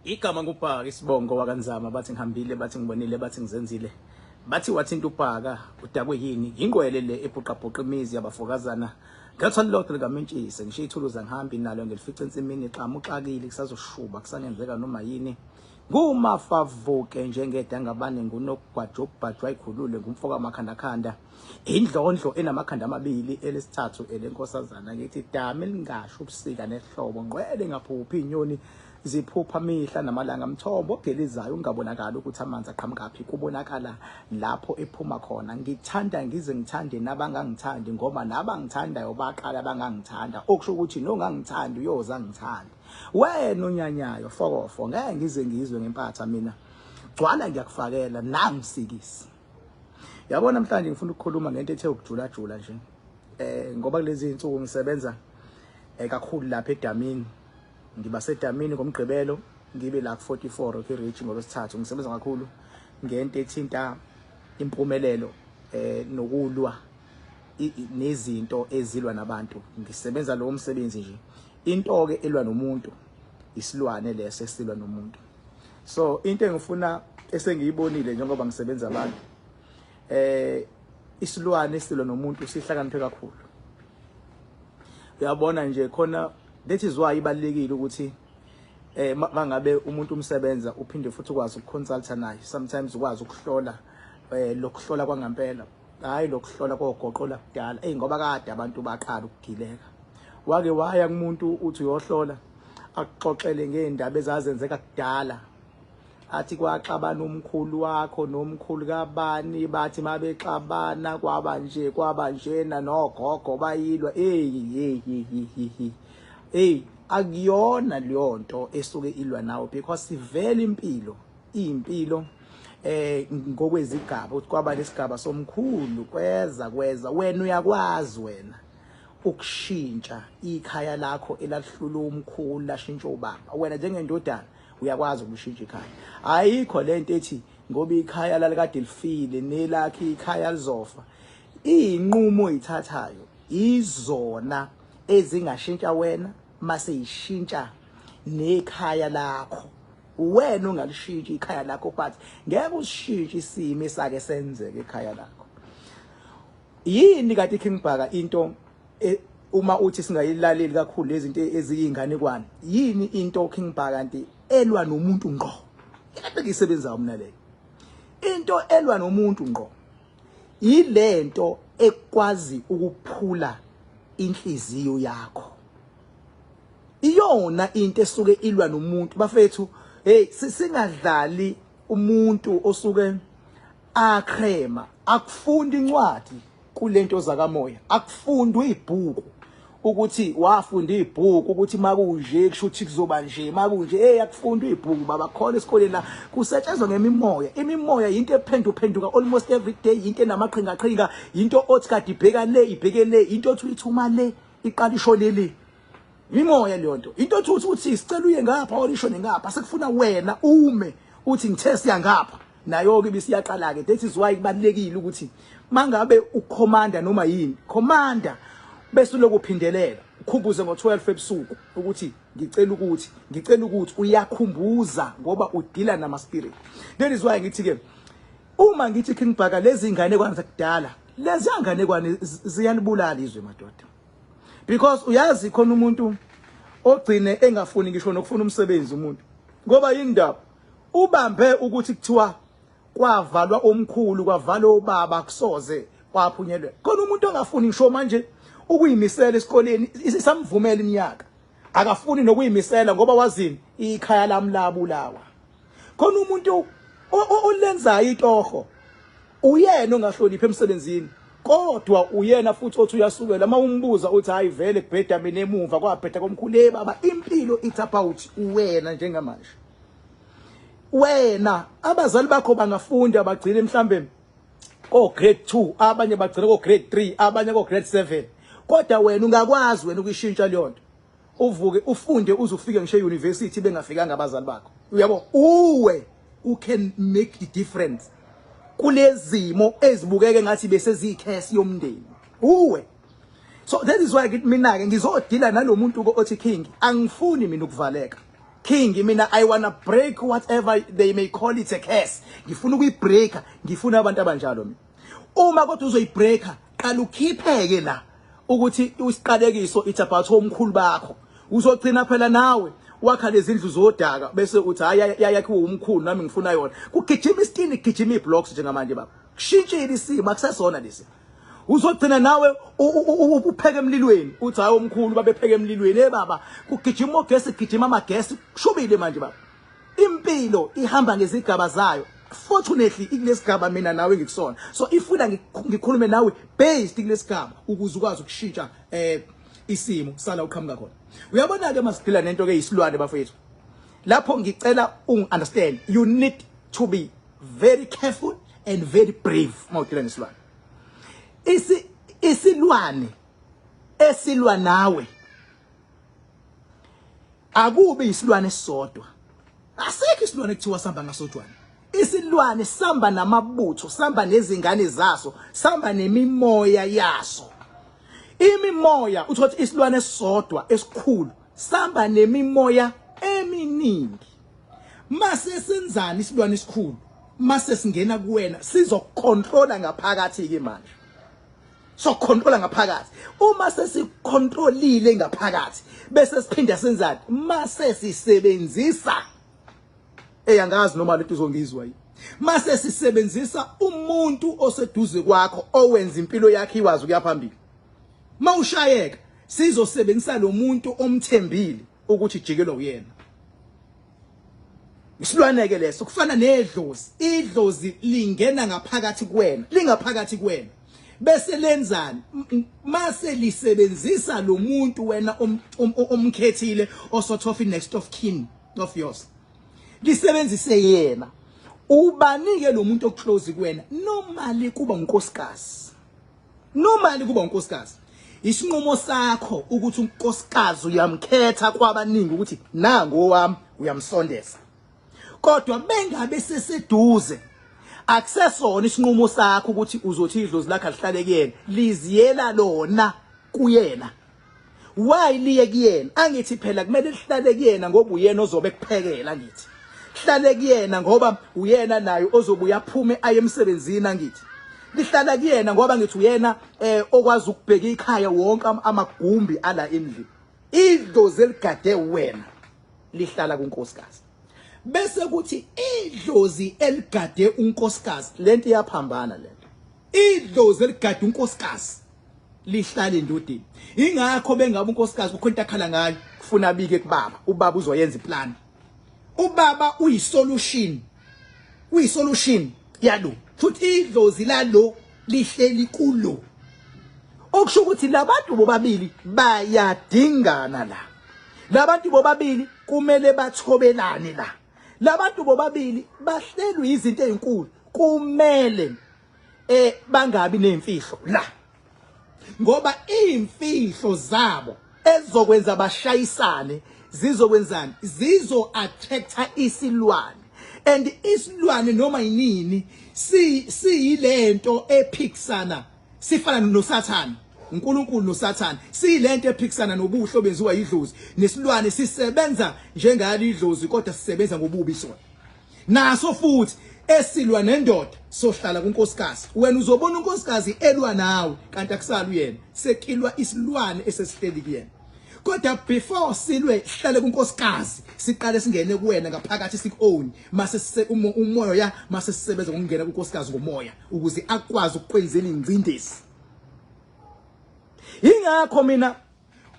Igama nguBhaka isibongo wakanzama bathi ngihambile bathi ngibonile bathi ngizenzile bathi wathinta uBhaka udakwe yini ingqwele le ebhuqabhuqa imizi yabafokazana ngathi lodwa likaMentshisi ngisho ithuluza ngihambi nalo ngelifica ensimini xama uxakile kusazoshuba kusangenzeka noma yini ngumafavuke njengedangabane ngunokugwajobhajwa ikhulule ngumfoka amakhanda khanda indlondlo enamakhanda amabili elesithathu elenkosazana ngithi dame lingasho ubusika nehlobo ngqwele ngaphuphi inyoni ziphupha mihla namalanga mthombo ogelizayo ungabonakala ukuthi amanzi aqhamukaphi kubonakala lapho ephuma khona ngithanda ngize ngithande nabangangithandi ngoba nabangithandayo baqala bangangithanda okusho ukuthi nongangithandi uyoza ngithanda wena unyanyayo fokofo ngeke ngize ngizwe ngempatha mina gcwala ngiyakufakela nangisikisi yabona namhlanje ngifuna ukukhuluma ngento ethe ukujula jula nje ngoba kulezi insuku ngisebenza kakhulu lapha eDamini ngiba sedamini ngomgqibelo ngibe la 44 eReach ngolosithathu ngisebenza kakhulu ngento ethinta impumelelo nokulwa nezinto ezilwa nabantu ngisebenza lo msebenzi nje into ke elwa nomuntu isilwane lese silwa nomuntu so into engifuna esengiyibonile njengoba ngisebenza abantu isilwane silwa nomuntu sihlakaniphe kakhulu uyabona nje khona that is why ibalekile ukuthi mangabe umuntu umsebenza uphinde futhi ukwazi ukuconsulta naye sometimes ukwazi ukuhlola lokuhlola kwangempela hayi lokuhlola kogoqola kudala ngoba kade abantu baqala ukugileka wake waya kumuntu uthi uyohlola akuxoxele ngeindaba ezazenzeka kudala athi kwaxabana umkhulu wakho nomkhulu kabani bathi mabexabana kwaba njena nogogo bayilwa akuyona leyo nto esuke ilwa nawo because sivela impilo ngokwezigaba uthi kwaba lesigaba somkhulu kweza wena uyakwazi wena ukushintsha ikhaya lakho elalihlula umkhulu lashintsha ubaba wena njengendodana uyakwazi ukushintsha ikhaya ayikho lento ethi ngoba ikhaya lalikade lifile nelakhe ikhaya lizofa inqumo oyithathayo izona ezingashintsha wena mase ishintsha nekhaya lakho wena ungalishintsha ikhaya lakho but ngeke usishintshe isimo esake senzeke ekhaya lakho yini kade King Bhaka into uma uthi singayilaleli kakhulu lezi zinto eziyinganekwane yini into King Bhaka nti elwa nomuntu ngqo into ngisebenza mina leyo into elwa nomuntu ngqo yilento ekwazi ukuphula inhliziyo yakho iyona into esuke ilwa nomuntu bafethu singadlali umuntu osuke akrema akufunda incwadi kulento zakamoya akufundwa ibhuku ukuthi wafunda ibhuku ukuthi makunje kusho ukuthi kuzoba nje makunje akufundwa ibhuku baba khona esikoleni la kusetshenzwa ngemimoya imimoya into ephenduka almost every day into enamaqhinga into othi kade ibheke le into othi uyithuma le iqala ishonele imimoya leyo nto into othi isicela uye ngapha olishone ngapha sekufuna wena ume uthi ngithe siya ngapha nayo ke bisiyaqala ke that is why kubalekile ukuthi mangabe ucommander noma yini commander bese lokuphindelela ukhumbuze ngo12 ebusuku ukuthi ngicela ukuthi uyakhumbuza ngoba udila nama spirit that is why ngithi ke uma ngithi King Bhaka lezi ingane kwanza kudala lezi ingane kwane ziyanibulala izwe madoda because uyazi khona umuntu ogcine engafuni ngisho nokufuna umsebenzi umuntu ngoba indaba ubambe ukuthi kuthiwa kwavalwa omkhulu kwavalwa ubaba kusoze kwaphunyelwe khona umuntu ongafuni ngisho manje ukuyimisela esikoleni isamvumela iminyaka akafuni nokuyimisela ngoba wazini ikhaya lami labulawa khona umuntu olenzayo itoho uyena ongahlonipha emsebenzini kodwa uyena futhi othi uyasukela uma umbuza uthi hayi vele kubheda mina emuva kwabheda komkhulu baba impilo it's about wena njengamanje wena abazali bakho bangafunda bagcine mhlambe ko grade 2 abanye bagcina ko grade 3 abanye ko grade 7 kodwa wena ungakwazi wena ukuyishintsha leyo nto uvuke ufunde uze ufike ngisho euniversity bengafikanga abazali bakho uyabo uwe who can make the difference kulezimo ezibukeke ngathi bese ziyikhesi yomndeni uwe so that is why mina ke ngizodila nalomuntu othi King angifuni mina ukuvaleka king mina I wanna break whatever they may call it a curse. Ngifuna ukuyibreaka, ngifuna abantu abanjalo mina. Uma kodwa uzoyibreaka, qala ukhipheke la ukuthi isiqalekiso it's about omkhulu bakho. Uzogcina phela nawe wakha lezi ndlu zodaka bese uthi hayi yakhiwe umkhulu nami ngifuna yona. Kugijima isitini kugijima iblocks njengamanje baba. Kushintshile isimo akusesona lesi. Uzogcina nawe upheke emlilweni uthi hayi omkhulu babepheke emlilweni baba kugijima ogesi gijima amagesi kushubile manje baba. Impilo ihamba ngezigaba zayo. Fortunately ilesigaba mina nawe ngikusona. So ifuna ngikhulume nawe based kulesigaba ukuze ukwazi ukushintsha isimo sala uqhamuka khona. Uyabona ke masidila nento ke isilwane bafethu. Lapho ngicela understand you need to be very careful and very brave mawudila nesilwane. Isilwane esilwa nawe akubi isilwane sodwa. Asekho isilwane kuthiwa samba ngasodwana. Isilwane samba namabutho, samba nezingane zaso, samba nemimoya yaso. Imimoya uthothi isilwane sodwa esikhulu samba nemimoya eminingi. Mase senzani isilwane esikhulu? Mase singena kuwena sizokontrola ngaphakathi ke manje. So controla ngaphakathi. Uma sesikontrolile ngaphakathi bese siphinda senzani? Mase sisebenzisa eyangazi noma lento izongizwa yi. Mase sisebenzisa umuntu oseduze kwakho owenza impilo yakhe iwazi ukuya phambili. Mawushayeka sizosebenzisa lo muntu omthembile ukuthi jikelo uyena. Isilwane ke leso kufana nedlozi. Idlozi lingena ngaphakathi kuwena, lingaphakathi kuwena. Bese lenzani? Mase lisebenzisa lo muntu wena omkhethile osort of next of kin of yours. Lisebenzise yena. Ubanike lo muntu oclose kuwena normally kuba unkosikazi. Normally kuba unkosikazi. Isinqumo sakho ukuthi unkosikazi uyamkhetha kwabaningi ukuthi nango wami uyamsondeza. Kodwa bengabe seseduze akusesona isinqumo sakho ukuthi uzothi idlozi lakhe lihlale kuyena, liziyela lona kuyena. Why liye kuyena? Angithi phela kumele lihlale kuyena ngoba uyena ozobe kuphekela ngithi. Lihlale kuyena ngoba uyena nayo ozobuya aphume aye emsebenzini angithi. Lihlala kuyena ngoba ngithi uyena okwazi ukubheka ikhaya wonke amagumbi ala endlini. Idlozi eligade wena lihlala kunkosikazi. Bese kuthi idlozi eligade unkosikazi lento iyaphambana lento. Idlozi eligade unkosikazi lihlala endodeni. Ingakho bengabe unkosikazi ukho into akhala ngayo kufuna abike kubaba. Ubaba uzoyenza iplan. Ubaba uyisolution. Uyisolution yalo. Futhi idlozi lalo lihleli kulo. Okusho ukuthi labantu bobabili bayadingana la. Labantu bobabili kumele bathobelane la. Labantu bobabili bahlelwe izinto ezinkulu kumele bangabi nemfihlo la. Ngoba imfihlo zabo ezokwenza bashayisane zizokwenzani? Zizo attracta isilwane. And isilwane noma inini siyilento ephikisana sifana noSathane. uNkulunkulu noSathane siyilento ephikisana nobuhlo benziwa idlozi. Nesilwane sisebenza njengalo idlozi kodwa sisebenza ngobubi sona. Naso futhi esilwa nendoda sohlala kunkosikazi. Wena uzobona unkosikazi elwa nawe kanti akusala uyena. Sekilwa isilwane esesihleli kuyena. Kodwa before silwe sihlale kunkosikazi siqale singene kuwena ngaphakathi sikown mase umoya mase sisebenza ngokungena kunkosikazi ngomoya ukuze akwazi ukukwenzela ingcindezi. Ingakho mina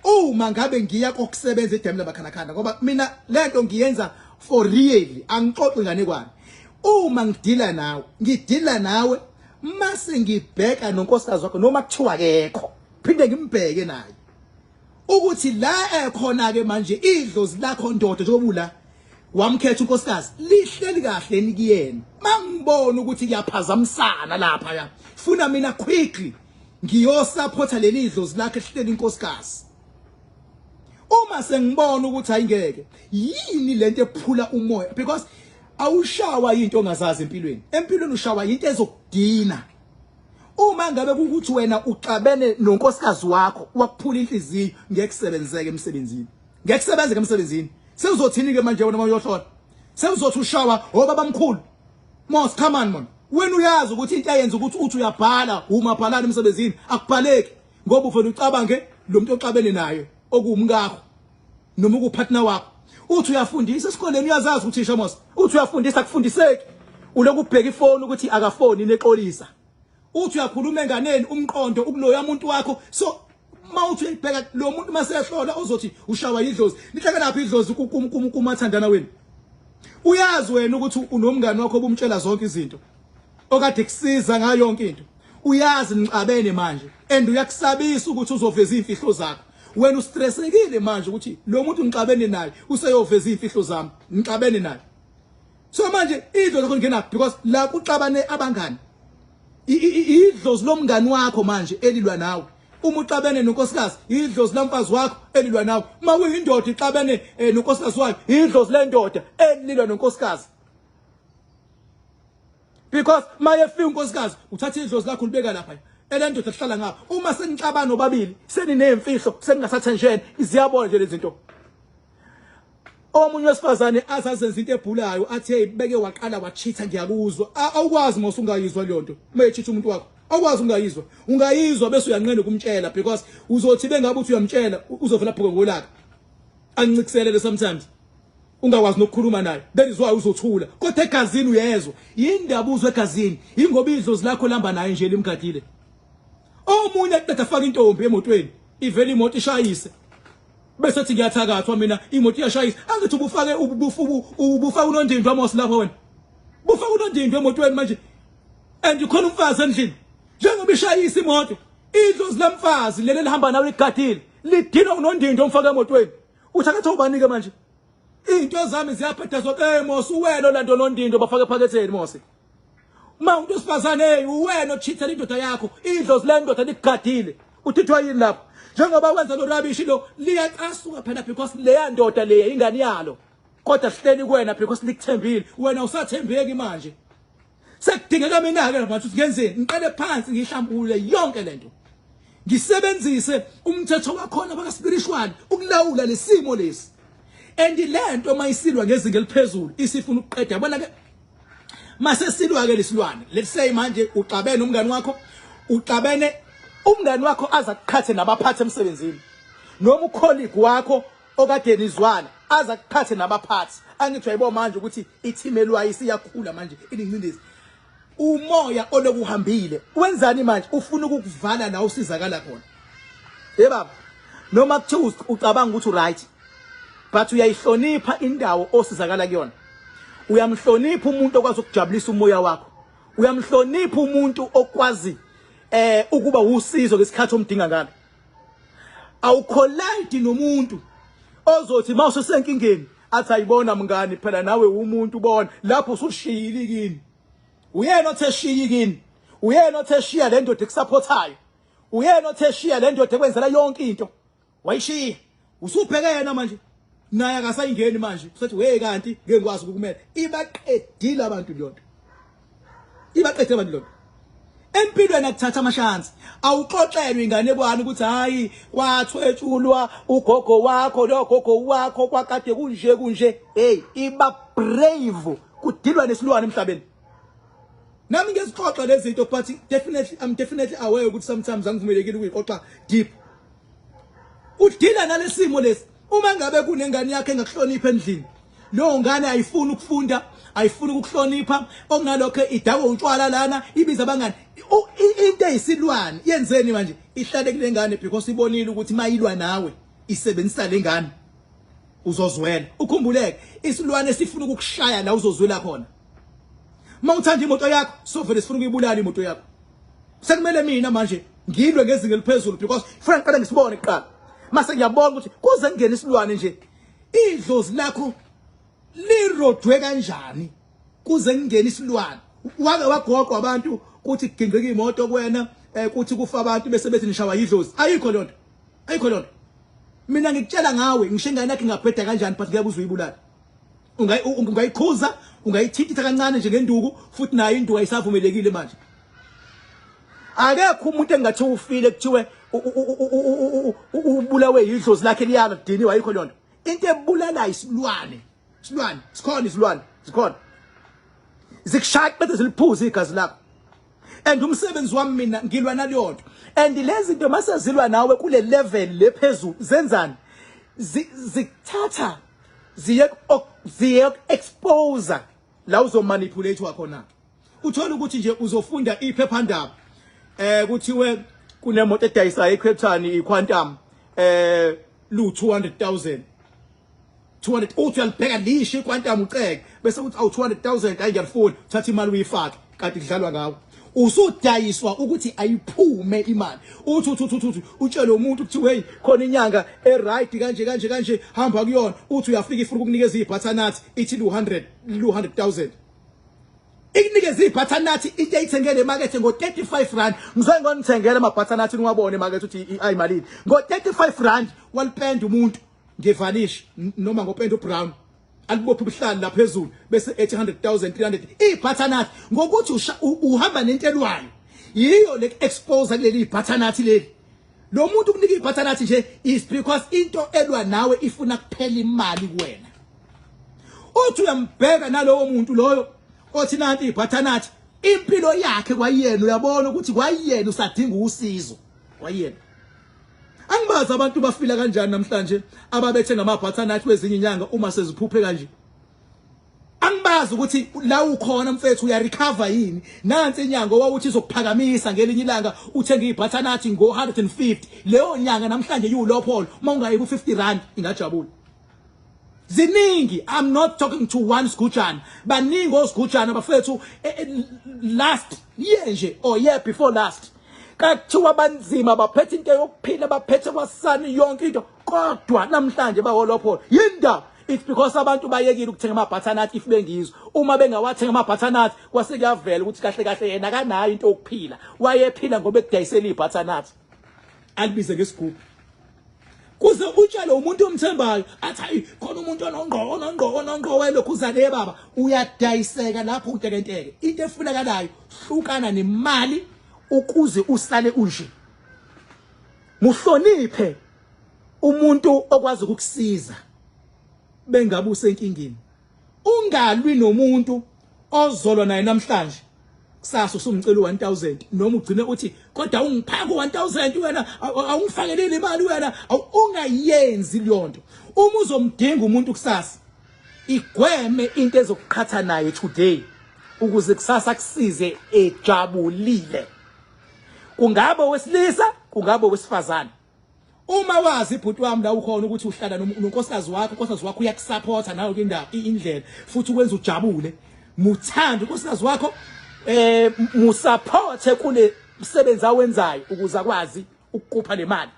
uma ngabe ngiya kokusebenza edemu labakhanakhanda ngoba mina lento ngiyenza for real angixoxe ngane kwami. Uma ngidila nawe mase ngibheka nonkosikazi wakho noma kuthiwa akekho phinde ngimbheke naye ukuthi la ekhona ke manje idlozi lakho ndoda njobula wamkhetha unkosikazi lihleli kahle nikiyena. Mangibona ukuthi kuyaphazamisana lapha ya funa mina quickly ngiyosupporta leli idlozi lakhe lihleli inkosikazi. Uma sengibona ukuthi ayingeke yini lento ephula umoya because awushawa into ongazazi empilweni. Empilweni ushawa into ezokudina. Uma ngabe ukuthi wena uxabene nonkosikazi wakho wakuphula inhliziyo ngeke kusebenzeke emsebenzini. Ngeke kusebenzeke emsebenzini. Sewuzothini ke manje wena mayohlola? Sewuzothi ushawa obabamkhulu. Mos, come on man. Wena uyazi ukuthi into ayenza ukuthi uthi uyabhala, umabhalana emsebenzini, akubhaleki. Ngoba ufuna ucabange lo muntu oxabene naye, okuwumkakho noma ukupartner wakho. Uthi uyafundisa esikoleni uyazazi ukuthi thisha Mos. Uthi uyafundisa akufundiseki. Uloku ubheka ifoni ukuthi akafoni neqolisa. Uthi uyakhuluma enganeni umqondo ukuloya umuntu wakho. So mawuthi uyibheka lo muntu masehlola uzothi ushawa idlozi. Nihleke laphi idlozi kumathandana wenu? Uyazi wena ukuthi unomngane wakho obumtshela zonke izinto okade kusiza ngayo yonke into. Uyazi nicabene manje and uyakusabisa ukuthi uzoveza imfihlo zakho. Wena ustressekile manje ukuthi lo muntu ngicabene naye useyoveza imfihlo zami ngicabene naye. So manje idlozi lokho ngena because la kuxabane abangani. Idlozi lomngani wakho manje elilwa nawe. Uma uxabene nonkosikazi idlozi lamfazi wakho elilwa nawe. Uma uyindoda ixabene nonkosikazi wakho idlozi lendoda elilwa nonkosikazi. Because maye fika unkosikazi uthatha idlozi lakho libeka lapha elendoda ehlala ngapha. Uma senixabana nobabili seninemfihlo seningasathenjene iziyabona nje lezi zinto. Omunye wesifazane azazenza into ebhulayo athi hey beke waqala wachitha ngiyakuzwa. Awukwazi mose ungayizwa le nto. Mayechitha umuntu wakho. Awukwazi ungayizwa. Ungayizwa bese uyanqena kumtshela because uzothi bengabe uthi uyamtshela uzovela phoko ngolaka. Ancikisele sometimes. Ungakwazi nokukhuluma naye. That is why uzothula. Kodwa egazini uyezwa. Yindaba uzwe egazini. Ingoba idlozi lakho lamba naye nje limgadile. Omunye aqeda afaka intombi emotweni. Ivela imoto ishayise. Bese ethi ngiyathakathwa mina imoto iyashayisa. Angithi ubufaka unondindwa Mos lapho wena. Bufaka unondindwa emotweni manje. And ukhona umfazi endlini. Njengoba ishayisa imoto. Idlozi lamfazi lele lihamba nawe igadile. Lidina unondindwa omfaka emotweni. Uthakatha ubanike manje. Into zami ziyaphetha zonke Mos uwena olando nondindo bafake ephaketheni Mos. Uma umuntu osifazane uwena ochithela indoda yakho idlozi lendoda ligadile. Uthithwa yini lapho? Njengoba wenza lo rabishi lo liyaqasuka phela because leya ndoda leya ingane yalo. Kodwa sihleli kuwena because likuthembile. Wena usathembeki manje. Sekudingeka mina ke manje ngenzeni? Ngiqale phansi ngihlambulule yonke lento. Ngisebenzise umthetho wakhona baka spiritual ukulawula lesimo lesi. And lento mayisilwa ngezinga eliphezulu isifuna ukuqeda yabona ke mase silwa ke lesilwane. Let's say manje uxabene umngani wakho uxabene umngani wakho aza kuqhathe nabaphathi emsebenzini. Noma ucolleague wakho okade nizwana aza kuqhathe nabaphathi. Angithi uyayibo manje ukuthi i-team elwayo isiyakhula manje ilincindezi. Umoya olokuhambile wenzani manje ufuna ukukuvala la usizakala khona. Baba noma kuthiwa ucabanga ukuthi right but uyayihlonipha indawo osizakala kuyona. Uyamhlonipha umuntu okwazi ukujabulisa umoya wakho. Uyamhlonipha umuntu okwazi ukuba usizo ngesikhathi omdinga ngalo. Awucollide nomuntu ozothi mawusesenkingeni athi ayibona mngani phela nawe umuntu ubona lapho usushiyile kini. Uyena othe shiyikini. Uyena othe shiya le ndoda ekusupportayo. Uyena othe shiya le ndoda ekwenzela yonke into. Wayishiya. Usubheke yena manje. Naye akasayingeni manje. Usethi we kanti ngeke ngikwazi ukukumela. Ibaqedile abantu lonto. Ibaqedile abantu lonto. Empilweni akuthatha amashansi. Awuxoxelwe ingane kwani ukuthi hayi wathwetshulwa ugogo wakho lo gogo wakho kwakade kunje. Hey, iba brave kudilwa nesilwane emhlabeni. Nami ngezixoxa lezi zinto but I'm definitely aware ukuthi sometimes angivumelekile ukuyixoxa deep. Udila nalesimo lesi. Uma ngabe kunengane yakhe engakuhlonipha endlini. Lo ngane ayifuni ukufunda, ayifuni ukuhlonipha, okunalokho idakwa utshwala lana, ibiza abangani. Into eyisilwane yenzeni manje? Ihlale kule ngane because ibonile ukuthi mayilwa nawe isebenzisa lengane. Uzozwela. Ukhumbuleke, isilwane sifuna ukukushaya la uzozwela khona. Mawuthanda imoto yakho, sovele sifuna ukuyibulala imoto yakho. Sekumele mina manje ngilwe ngezinga eliphezulu because kufanele ngiqale ngisibone kuqala. Mase ngiyabona ukuthi kuze ngene isilwane nje. Idlozi lakho lirodwe kanjani kuze ngene isilwane. Wake wagoqwa abantu ukuthi kugingqika imoto kuwena ukuthi kufa abantu bese bethi nishawa idlozi. Ayikho lonto. Ayikho lonto. Mina ngikutshela ngawe ngishengane yakhe ngaphetha kanjani but kuyabuza uyibulala. Ungayikhuza, ungayithintitha kancane nje ngenduku futhi nayo induku ayisavumelekile manje. Akekho umuntu engathi ufile kuthiwe ubulawe idlozi lakhe liyala diniwe ayikho lonto. into ebulala isilwane sikhona zikushaya bese ziliphuza igazi lakho and umsebenzi wami mina ngilwa naleyo nto and lezi zinto masezilwa nawe kule level lephezulu zenzani zikuthatha ziye expose la uzomanipulate khona uthola ukuthi nje uzofunda iphephandaba kuthiwe kunemoto edayisa eCape Town iQuantum lu 200,000 uthi uyalibheka lisho iQuantum uqeke bese uthi awu 200,000 ayingiyafuna thatha imali uyifake kanti kudlalwa ngawo usudayiswa ukuthi ayiphume imali uthi utshele umuntu ukuthi hey khona inyanga eright kanje hamba kuyona uthi uyafika ifuna ukukunikeza ibhathanathi ithi lu 100,000 ikunikeza ibhathanathi into ayithengele emakethe ngo35 rand ngizwe ngonithengela amabhathanathi niwabone emakethe uthi ayimalini ngo35 rand walipenda umuntu ngevanish noma ngopenda ubrown alibopha ubuhlali la phezulu bese 800,000 300 ibhathanathi ngokuthi uhamba nentelwayo yiyo le expose kuleli ibhathanathi leli lo muntu ukunika ibhathanathi nje is because into elwa nawe ifuna kuphela imali kuwena uthi uyambheka nalowo muntu loyo othi nanti ibhathanathi impilo yakhe kwayena uyabona ukuthi kwayena usadinga usizo kwayena angibaza abantu bafila kanjani namhlanje ababethe ngamabhathanathi kwezinye inyanga uma seziphuphe kanje angibaza ukuthi la ukhona mfethu uya recover yini nansi inyanga wawuthi izokuphakamisa ngelinye ilanga uthenge ibhathanathi ngo150 leyo nyanga namhlanje yiwulopholo mawungayibu 50 rand ingajabula ziningi. I'm not talking to one Sgujana baningi oSgujana bafethu last year nje or year before last kathiwa banzima baphethe into yokuphila baphethe kwasani yonke into kodwa namhlanje bawolopho yinda it's because abantu bayekile ukuthenga amabhathanathi if bengizwe uma bengawathenga amabhathanathi kwase kuyavela ukuthi kahle yena akanayo into yokuphila wayephila ngoba ekudayisela ibhathanathi alibize ngesigubhu kuze utshele umuntu omthembayo athi khona umuntu onongqo welokuzane baba uyadayiseka lapho untekenteke into efunekalayo hlukana nemali ukuze usale unje muhloniphe umuntu okwazi ukukusiza bengabe usenkingeni ungalwi nomuntu ozolwa naye namhlanje kusasa usumcela u1000 noma ugcine uthi kodwa ungiphaka u1000 wena awungifakelele imali wena ungayenzi leyonto uma uzomdinga umuntu kusasa igweme into ezokuqhatha naye today ukuze kusasa kusize ejabulile kungabe wesilisa kungabe wesifazana uma wazi ibhuti wami la ukhona ukuthi uhlala nonkosikazi wakho uyakusupporta nawe kwindaba indlela futhi ukwenza ujabule muthanda unkosikazi wakho musupport kule msebenzi awenzayo ukuze akwazi ukukupha le mali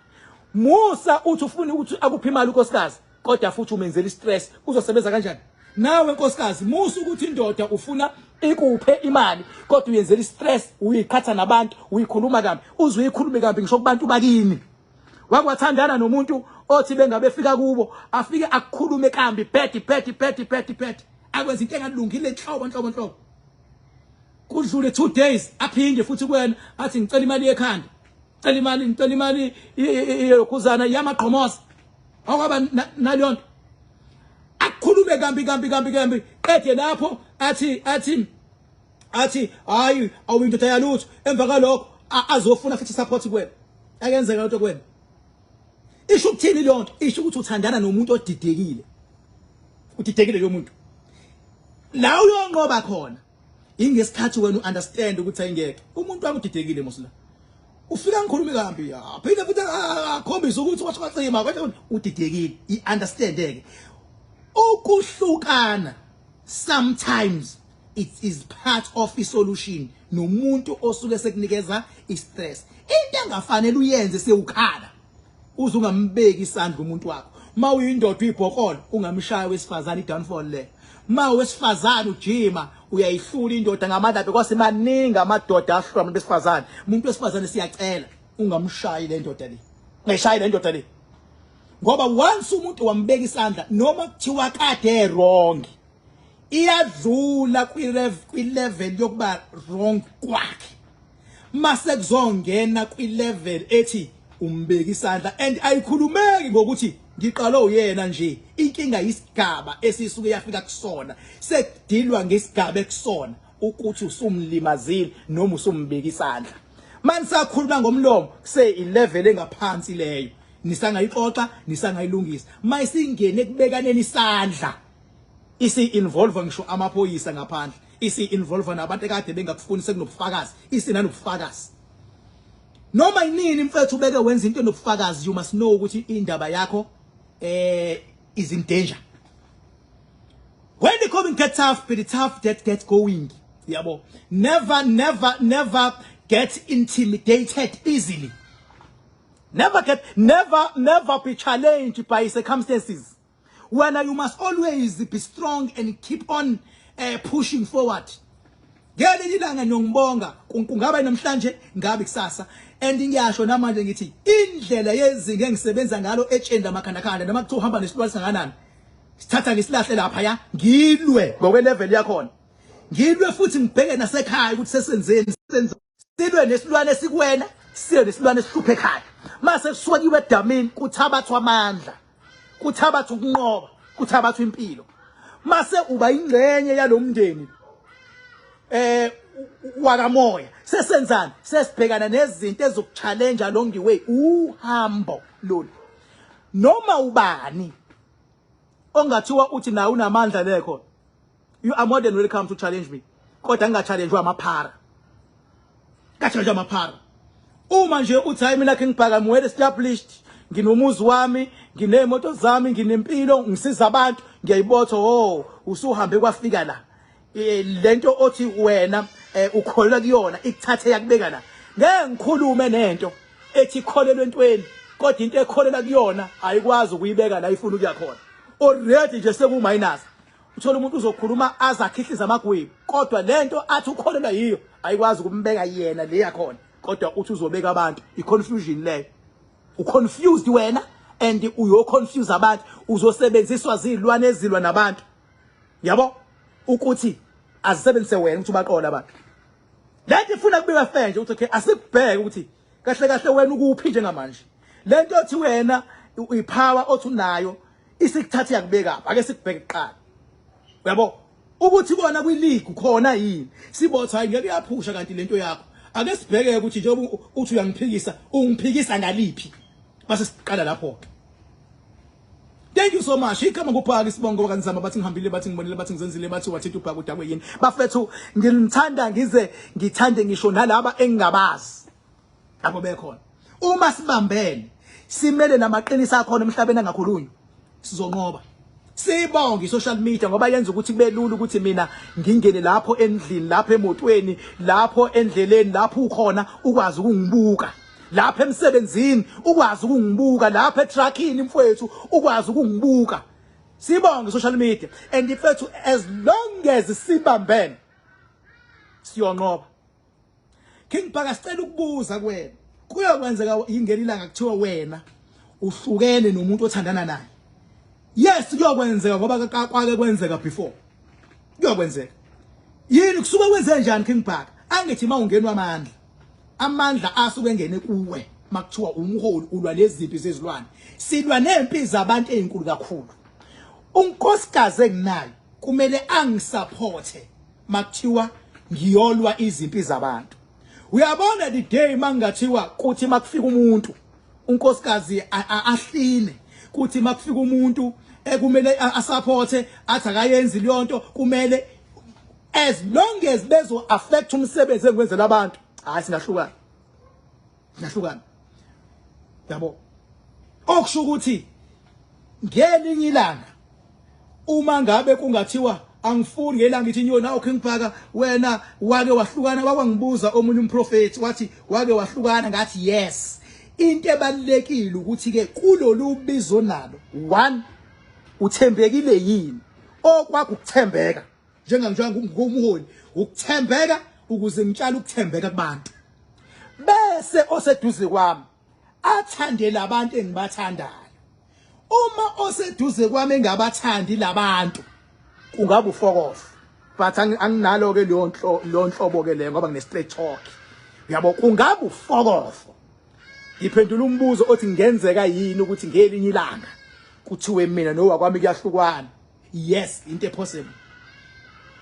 musa uthi ufuna ukuthi akuphe imali unkosikazi kodwa futhi umenzela istress uzosebenza kanjani nawe nkosikazi musa ukuthi indoda ufuna ikuphe imali kodwa uyenzela istress uyikhatha nabantu uyikhuluma kambi uzwe uyikhulume kambi ngisho kubantu bakini wakwathandana nomuntu othi bengabe fika kubo afike akukhulume kambi peti akwenza into engalungile enhlobo kudlule 2 days aphinde futhi kuwena athi ngicela imali ekhanda ngicela imali yokuzana yamaqhomoza akwaba nalonto akukhulume kambi qede lapho athi hayi awuyindoda yalutho emva kalokho azofuna futhi support kuwena akenzeka lento kuwena isho ukuthini lonto isho ukuthi uthandana nomuntu odidekile lo muntu la uyonqoba khona ingesikhathi wena understand ukuthi ayingeke umuntu wakudidekile mosla ufika ngikhulumi kambi phinde futhi akhombisa ukuthi wathwacima kodwa udidekile iunderstand ukuhlukana sometimes it is part of the solution nomuntu osuke sekunikeza istress into engafanele uyenze sewukhala uze ungambeki isandla umuntu wakho mawuyindoda uyibhokolo ungamshaya wesifazana idownfall le mawesifazana ujima uyayihlula indoda ngamandla because maningi amadoda ahlombe besifazana umuntu wesifazana siyacela ungamshayi le ndoda le ngeshayi le ndoda le ngoba once umuntu wambeka isandla noma kuthiwa kade wrong iyadlula kwi-level yokuba wrong kwakhe mase kuzongena kwi-level ethi umbeka isandla and ayikhulumeki ngokuthi ngiqalo uyena nje inkinga isigaba esisuke yafika kusona sekudilwa ngesigaba ekusona ukuthi usumlimazile noma usumbeka isandla manje sakhuluma ngomlomo kuse ilevel engaphansi leyo nisangayixoxa nisangayilungisa mayisingene ekubekaneni isandla isi-involve ngisho amaphoyisa ngaphandle isi-involve nabantu ekade bengakufuni sekunobufakazi isinanobufakazi noma inini mfethu ubeke wenza into enobufakazi you must know ukuthi indaba yakho is in danger. When the coming get tough, but the tough get going. Yabo. Never get intimidated easily. Never be challenged by circumstances. When you must always be strong and keep on pushing forward. Ngeke ilanga nongibonga kungaba namhlanje ngabe kusasa and ngiyasho namanje ngithi indlela yezinga engisebenza ngalo etshenda makhandakhanda noma kuthiwa uhamba nesilwane sanganani sithatha ngisilahle lapha ya ngilwe ngokwe level yakhona ngilwe futhi ngibheke nasekhaya ukuthi sesenzeni silwe nesilwane esikwena silwe nesilwane esihluphe ekhaya mase kusukiwe edamini kuthabathwa amandla kuthabathwa ukunqoba kuthabathwa impilo mase uba ingcenye yalomndeni wakamoya sesenzana sesibhekana nezinto ezokuchallenge along the way uhambo lolu noma ubani ongathiwa uthi na unamandla lekho you are more than welcome to challenge me kodwa ngingachallenge amaphara ngachallenge amaphara uma nje uthi hayi mina ke ngibhaka well established nginomuzi wami nginemoto zami nginempilo ngisiza abantu ngiyayibotha usuhambe kwafika la lento othi wena ukholwa kuyona ikuthathe yakubeka la ngeke ngikhulume nento ethi ikholelwe entweni kodwa into ekholela kuyona ayikwazi ukuyibeka la ifuna ukuya khona already nje seku minus uthola umuntu uzokhuluma azakhihliza amagwebu kodwa lento athi ukholelwa yiyo ayikwazi ukumbeka yena le yakhona kodwa uthi uzobeka abantu iconfusion leyo uconfused wena and uyo confuse abantu uzosebenziswa zilwane ezilwa nabantu yabo ukuthi azisebenzise wena ukuthi ubaqola abantu lento ifuna kubika fenje ukuthi okay asikubheke ukuthi kahle kahle wena ukuphi njengamanje lento othi wena ipower othi unayo isikuthatha yakubeka ake sikubheke kuqala yabo ukuthi kona kwi-league khona yini sibotha hayi ngeke yaphusha kanti lento yakho ake sibheke ukuthi njengoba uthi uyangiphikisa ungiphikisa ngaliphi base siqala lapho ke. Thank you so much. Ikama kuphaka isibongo kanzama bathi ngihambile bathi ngibonile bathi ngizenzile bathi wathi ubhaka udakwe yini. Bafethu ngilithanda ngize ngithande ngisho nalaba engingabazi. Lapho bekhona. Uma sibambene simele namaqinisa akho emhlabeni angakhulunywa sizonqoba. Sibonge social media ngoba yenza ukuthi kube lula ukuthi mina ngingene lapho endlini lapho emotweni lapho endleleni lapho ukhona ukwazi ukungibuka. Lapha emsebenzini ukwazi ukungibuka lapha etruckini mfowethu ukwazi ukungibuka sibonge social media and mfowethu as long as sibambene siyonqoba King Bhaka sicela ukubuza kuwena kuyokwenzeka ingeni ilanga kuthiwa wena uhlukene nomuntu othandana naye yes kuyokwenzeka ngoba kwake kwenzeka before kuyokwenzeka yini kusuka kwenze njani King Bhaka angithi mawungenwa amandla asuke engene kuwe makuthiwa umholi ulwa lezimpi zezilwane silwa nempi zabantu ezinkulu kakhulu unkosikazi enginayo kumele angisupporte makuthiwa ngiyolwa izimpi zabantu uyabona the day mangathiwa kuthi makufika umuntu unkosikazi ahline kuthi makufika umuntu ekumele asupporte athi akayenzi leyo nto kumele as long as bezo affect umsebenzi engwenzela abantu hayi singahlukana yabo okusho ukuthi ngelinye ilanga uma ngabe kungathiwa angifuni ngelanga ithi nyo nawo King Bhaka wena wake wahlukana wakwangibuza omunye umprofeti wathi wake wahlukana ngathi yes into ebalekile ukuthi ke kulolu bizo nalo 1 uthembekile yini okwakho ukuthembeka ngumholi ukuthembeka ukuze ngitshale ukuthembeka kubantu bese oseduze kwami athande labantu engibathandayo uma oseduze kwami engabathandi labantu kungabe ufokofa but anginalo ke lo nhlobo ke le ngoba ngine straight talk yabo kungabe ufokofa ngiphendula umbuzo othi ngenzeka yini ukuthi ngelinye ilanga kuthiwe mina nowakwami kuyahlukwana. Yes, into possible.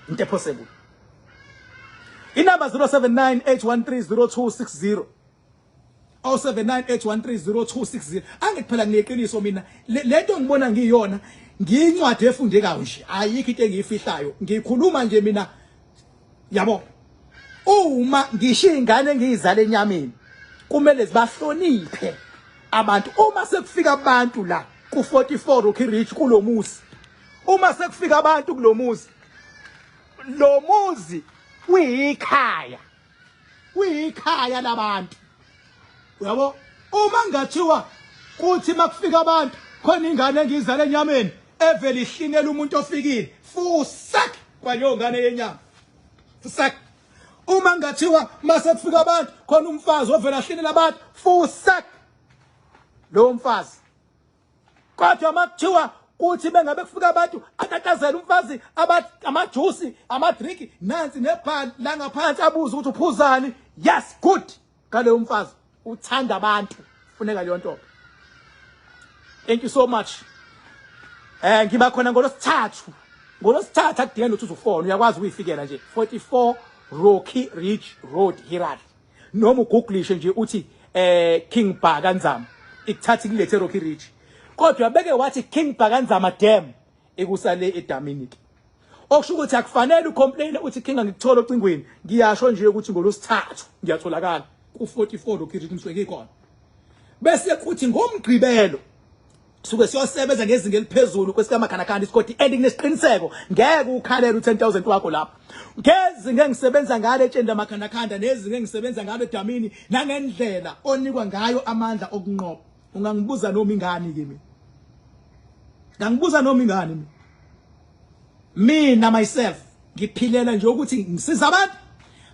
Into possible. Inamba 0798130260. 0798130260. Angiphela ngineqiniso mina. Lento ngibona ngiyona, ngiyincwadi efundekayo nje. Ayikho into engiyifihlayo. Ngikhuluma nje mina. Yabo. Uma ngisho ingane engiyizala enyameni, kumele zibahloniphe abantu. Uma sekufika abantu la ku 44 Rocky Ridge kulomuzi. Uma sekufika abantu kulomuzi. Lo muzi uyikhaya. Uyikhaya labantu. Yabo, uma ngathiwa kuthi makufika abantu khona ingane engizala enyameni evela ihlinela umuntu ofikile, fusak kwaleyo ngane yenyama. Fusak. Uma ngathiwa mase kufika abantu khona umfazi ovela hlinela abantu, fusak lo mfazi. Kodwa makuthiwa kuthi bengabe kufika abantu atatazela umfazi amajuice amadrink nansi nebhali la ngaphansi abuza ukuthi uphuzani. Yes, good. Ngale umfazi uthanda abantu, funeka leyo nto. Thank you so much. Ngiba khona ngolosithathu. Ngolosithathu akudingeni ukuthi uzufone, uyakwazi uyifikela nje 44 Rocky Ridge Road Hirari. Noma ugooglishe nje uthi King Bhakanzama ikuthatha kulethe Rocky Ridge. Kodwa beke wathi King Bhakanzama Dam ekusale eDamini. Okusho ukuthi akufanele ucomplain uthi King angikuthola ocingweni. Ngiyasho nje ukuthi ngolosithathu ngiyatholakala ku 44 Rocky Ridge msweke khona. Bese kuthi ngomgqibelo suke siyosebenza ngezinga eliphezulu kwesikamakhanakandi isikoti ending nesiqiniseko ngeke ukhalela u10,000 wakho lapha. Ngezinga engisebenza ngale etshenda makhanakanda nezinga engisebenza ngalo eDamini nangendlela onikwa ngayo amandla okunqoba. Ungangibuza noma ingani kimi. Ngangibuza noma ingani mina. Mina myself ngiphilela nje ukuthi ngisiza abantu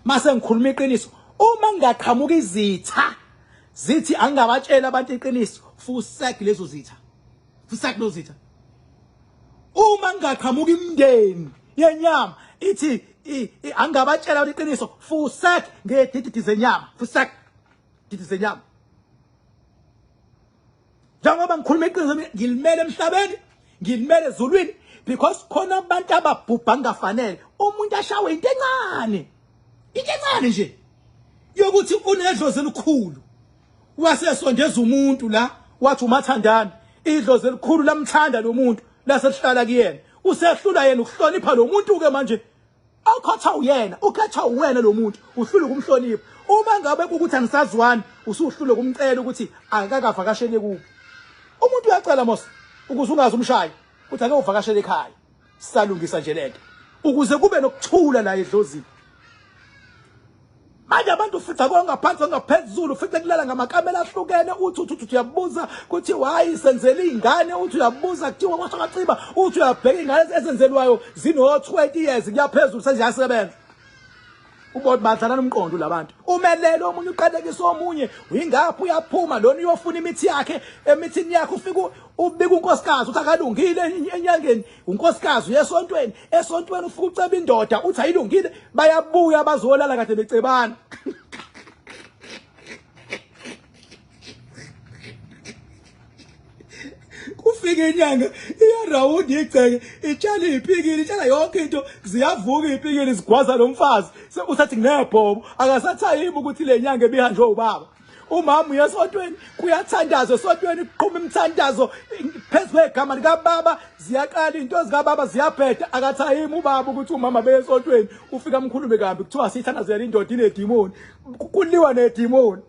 mase ngikhuluma iqiniso. Uma ngaqhamuka izitha zithi angabatshela abantu iqiniso, fusak lezo zitha. Fusak lezo zitha. Uma ngaqhamuka imndeni yenyama ithi angabatshela abantu iqiniso, fusak ngedidi zenyama, fusak didi zenyama. Njengoba ngikhuluma iqiniso ngilimele emhlabeni, ngilimele ezulwini because khona abantu ababhubha ngafanele. Umuntu ashawe into encane. Into encane nje. Yokuthi unedlozi elikhulu. Wasesondeza umuntu la wathi umathandana. Idlozi elikhulu lamthanda lo muntu laselihlala kuyena. Usehlula yena ukuhlonipha lo muntu ke manje. Awukhatha uyena, ukhatha uwena lo muntu, uhlule ukumhlonipha. Uma ngabe ukuthi angisazwani, usuhlule kumcela ukuthi akakavakashele kubo. Umuntu uyacela mos ukuze ungazi umshayo, uthi ake uvakashele ekhaya. Salungisa nje lento ukuze kube nokuthula la edlozini. Manje abantu ufica kwangaphansi ngaphezulu ufica kulala ngamakamela ahlukene uthi uyabuza ukuthi why senzele ingane uthi uyabuza kuthiwa kwashakaciba uthi uyabheka ingane ezenzelwayo zino 20 years kuyaphezulu seziyasebenza. Ubona badlana umqondo labantu. Umelele omunye uqalekisa omunye uyingaphi uyaphuma lona uyofuna imithi yakhe emithini yakhe ufika ubika unkosikazi uthi akalungile enyangeni unkosikazi esontweni ufika uceba indoda uthi ayilungile bayabuya bazolala kade becebana. Kufika inyanga iyarawundi igceke itshala iphikile itshala yonke into ziyavuka iphikile zigwaza lo mfazi usathi ngebhobo akasathayimi ukuthi le nyanga ebihanjwe ubaba. Umama uyesontweni kuyathandazwa esontweni kuqhuma imithandazo phezulu kwegama likaBaba ziyaqala into zikaBaba ziyabheda akathayimi ubaba ukuthi umama beyesontweni ufika mkhulume kambi kuthiwa sithandazela indoda inedimoni kuliwa nedimoni.